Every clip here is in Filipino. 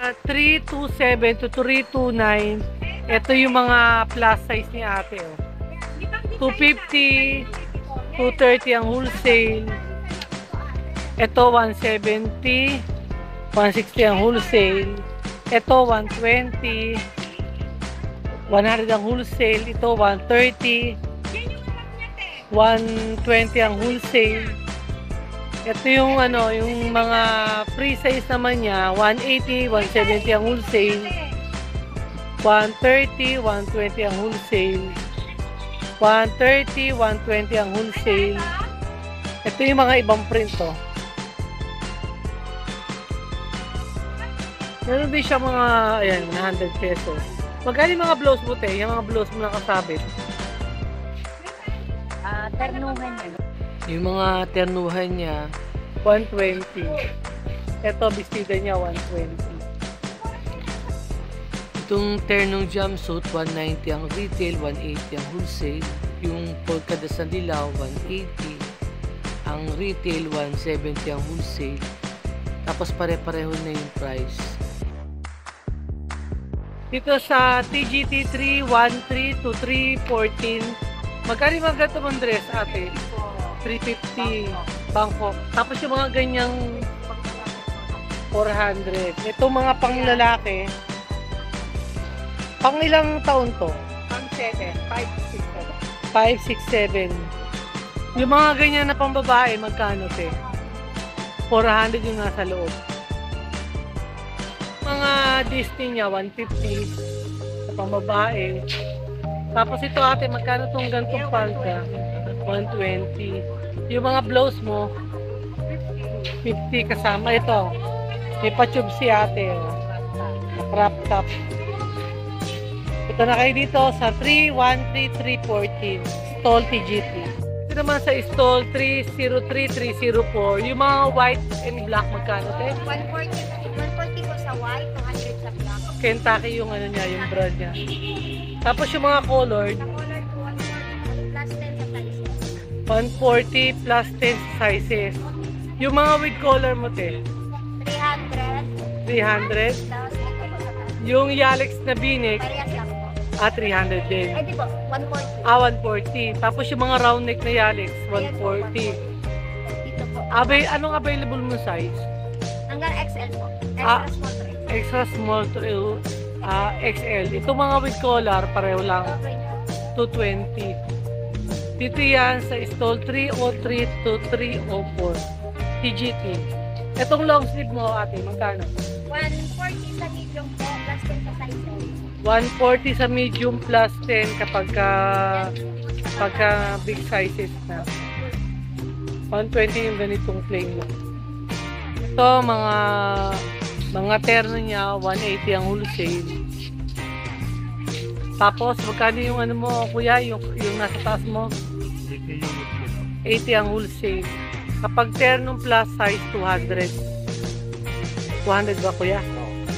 327 to 329. Ito yung mga plus size ni ate. Oh. 250, 230 ang wholesale. Ito 170, 160 ang wholesale. Ito 120, 100 ang wholesale. Ito 130, 120 ang wholesale. Ito yung ano, yung mga free size naman niya, 180, 170 ang wholesale. 130, 120 ang wholesale. 130, 120 ang wholesale. Ito yung mga ibang print to. Meron din siya mga, ayan, 100 pesos. Magkano yung mga blouse mo, te? Yung mga blouse mo nakasabit? Ternuhan yan. Yung mga ternuhan niya, 120. Ito, bestida niya, 120. Itong ternong jumpsuit, 190 ang retail, 180 ang wholesale. Yung polka de sandilaw, 180. Ang retail, 170 ang wholesale. Tapos pare-pareho na yung price. Dito sa TGT 313 to 314, magkano yung mga ganito mong dress, ate? 350 Bangkok. Tapos yung mga ganyang 400. Itong mga panglalaki, pang ilang taon to? Pang 7, 5, 6, 5, 6, 7. Yung mga ganyan na pang babae, magkano, te? 400 yung nasa loob. Mga Disney niya, 150 sa pang babae. Tapos ito, ate, magkano tong gantong palda? 120. Yung mga blouse mo, 50 kasama. Ito, may pa-tube si ate. Oh. Crop top. Ito na kayo dito sa 313-314 Stall TGT. Ito naman sa Stall 303-304. Yung mga white and black, magkano, te? 140 po sa white, 200 sa black. Kentucky yung ano niya, yung brand niya. Tapos yung mga colored, Sa color po, 140 plus 10 sa sizes. 140 plus 10 sizes. Yung mga with color mo, te? 300. 300. Tapos ito po sa taas. Yung Yalex na binig, Parehas lang po. 300 din. Ay, di po, 140. 140. Tapos yung mga round neck na Yalex, 140. Dito po. Anong available mo size? Hanggang XL po. Ah. Extra small tray. Extra small to XL. Ito mga with collar, pareho lang. Okay po. 220. Dito yan sa stall 303 to 304. TGT. Itong long sleeve mo, ate, magkano? 140 sa medium po, plus 10 sa sizes. 140 sa medium plus 10 kapag pagka big sizes na. 120 yung ganitong plain look. Ito, mga terno niya, 180 ang wholesale. Tapos, magkano yung ano mo, kuya, yung nasa taas mo? 80 ang wholesale. Kapag ternong plus size, 200. 200 ba, kuya?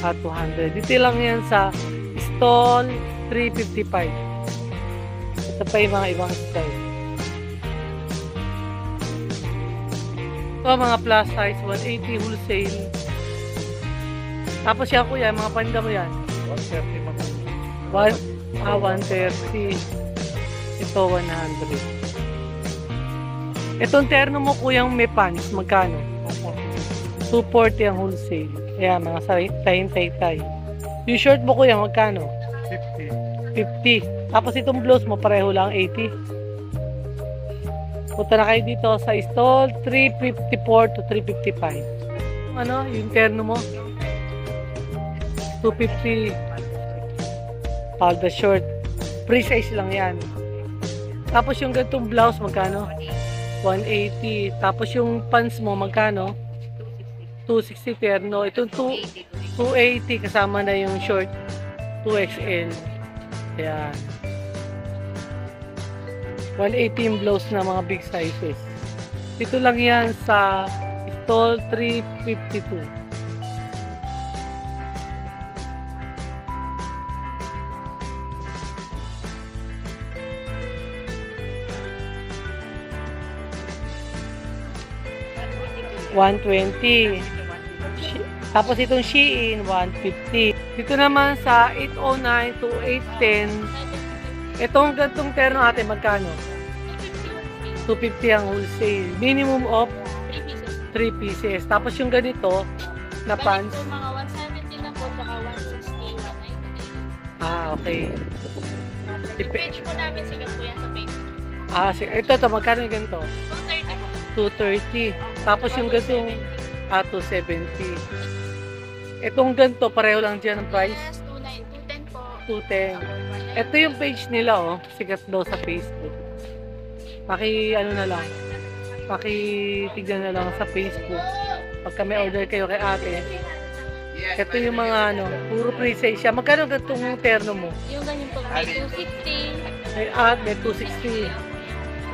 200. Dito lang yan sa stall 355. Ito pa yung mga ibang style. Ito, mga plus size, 180 wholesale. Tapos yan, kuya, mga panda mo yan. 130 mga. 130. Ito, 100. Itong terno mo, kuyang may pants, magkano? 240 ang wholesale. Ayan, mga tay-tay. Yung short mo, kuya, magkano? 50. 50. Tapos itong blouse mo, pareho lang, 80. Punta na kayo dito sa stall 354 to 355. Ano, yung terno mo? 250. Palda short. Free size lang yan. Tapos yung ganitong blouse, magkano? 180. Tapos yung pants mo, magkano? 260 terno. Itong 280 kasama na yung short 2XL. Ayan. 180 yung blouse na mga big sizes. Dito lang yan sa stall 352. $120. Tapos itong Shein, 150. Dito naman sa 809 to 810, itong gantong terno natin, magkano? 250 ang wholesale. Minimum of 3 pieces. Tapos yung ganito, na pants. Ganito, mga 170 na po, saka 160, 190. Okay. Yung page po namin, sigat po yan sa Facebook. Ito, magkano yung ganito? 230 po. 230. Tapos yung gantong, 270. Itong ganito, pareho lang dyan ang price. Yes, 210 po. 210. Ito yung page nila, oh. Sigat daw sa Facebook. Tignan na lang sa Facebook. Pagka may order kayo kay ate. Ito yung mga puro pre-sale siya. Magkano ganitong terno mo? Yung ganyan po, may 260, May 260.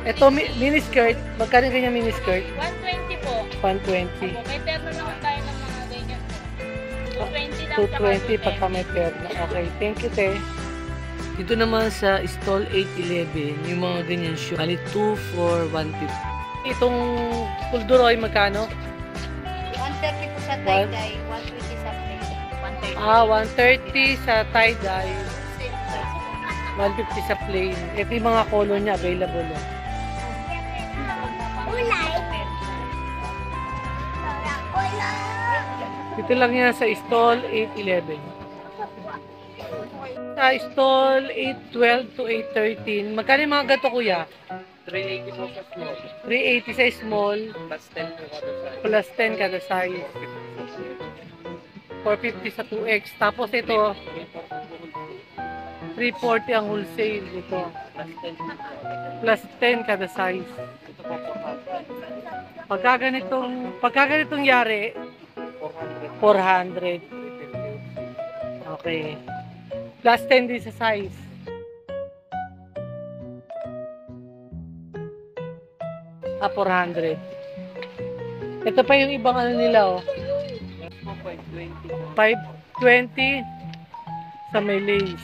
Ito, miniskirt. Magkano ganyan miniskirt? 120 po. 120. May terno naman tayo ng mga ganyan po. 220 lang. 220 pagka may terno. Okay, thank you, te. Dito naman sa stall 811, yung mga ganyan shoe. Bali 2 for 150. Itong pulduroy, magkano? 130 po sa tie-dye, 120 sa plate. 130 sa tie-dye, 150 sa plain. Ito yung mga color niya available. Dito lang yan sa stall 811. Sa stall 812 to 813, magkano yung mga gato, kuya? 380 po sa small. 380 sa small, Plus 10 po kada size. plus 10 kada size. 450 sa 2X. Tapos ito, 340 ang wholesale ito. Plus 10 po. Plus 10 kada size. Ito po 400. Pagka ganitong yari, 400. Okay. Plus 10 din sa size. Ah, 400. Ito pa yung ibang ano nila, oh. 520 po. 520 sa may lace.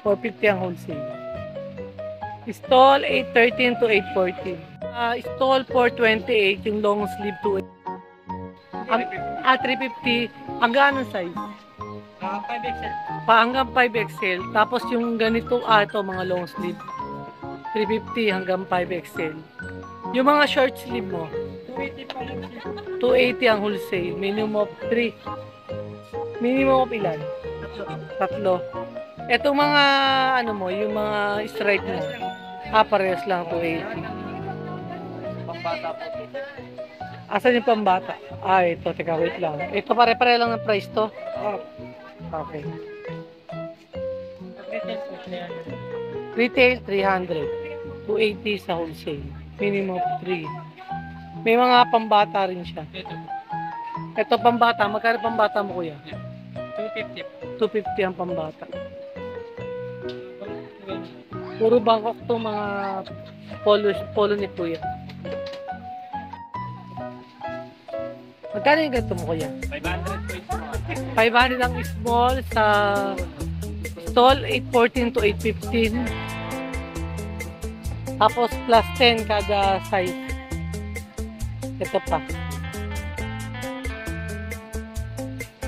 450 ang wholesale. Stall 813 to 814. Stall 428, yung long sleeve to 350. Hanggang anong size? 5XL. Hanggang 5XL. Tapos yung ganito, ito mga long sleeve. 350 hanggang 5XL. Yung mga short sleeve mo, 280 po lang. 280 ang wholesale. Minimum of 3. Minimum of ilan? 3. Etong mga, yung mga stripe mo. Parehas lang 280. Pambata po. Asan yung pambata? Ito. Teka, wait lang. Ito pare-pare lang ng price to. Oh. Okay. Retail po 300. Retail, 300. 280 sa wholesale. Minimum of 3. May mga pambata rin siya. Ito po. Ito pambata. Magkano pambata mo, kuya? 250 po. 250 ang pambata. Puro Bangkok to mga polo ni kuya. Magkano yung ganito mo, kuya? 500 po ito. 500 ang small sa stall 814 to 815. Tapos plus 10 kada size. Ito pa.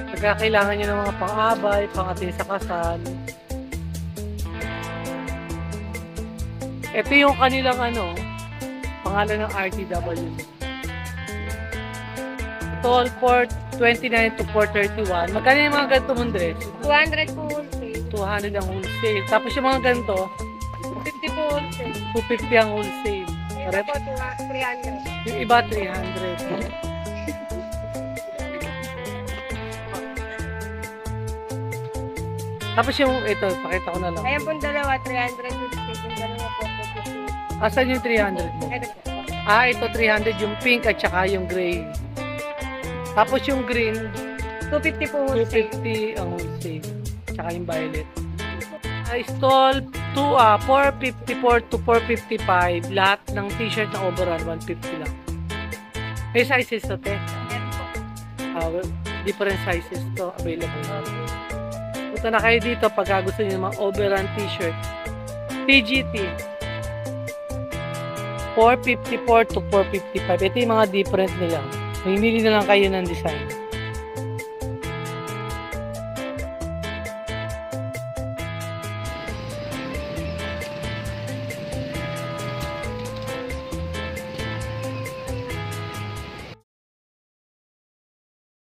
Pagka kailangan nyo ng mga pang-abay, pang-atin sa kasal. Ito yung kanilang pangalan ng RTW. Stall 429 to 431. Magkano yung mga ganito mong dress? 200 po wholesale. 200 ang wholesale. Tapos yung mga ganito, 50 po wholesale. 250 ang wholesale. Ito Correct? po, 300. Yung iba, 300. Tapos yung ito, pakita ko na lang. Ayan po dalawa, 350. Yung dalawa po, 250. Asan yung 300 mo? Ito po. Ito 300 yung pink at saka yung gray. Tapos yung green, 250 po wholesale. 250 ang wholesale. Tsaka yung violet. Stall 454 to 455. Lahat ng t-shirt na overall, 150 lang. May sizes to, te. Different sizes to available. Punta na kayo dito pag gusto niyo ng mga overall t-shirt. TGT. 454 to 455. Ito yung mga different nila. Mamili na lang kayo ng design.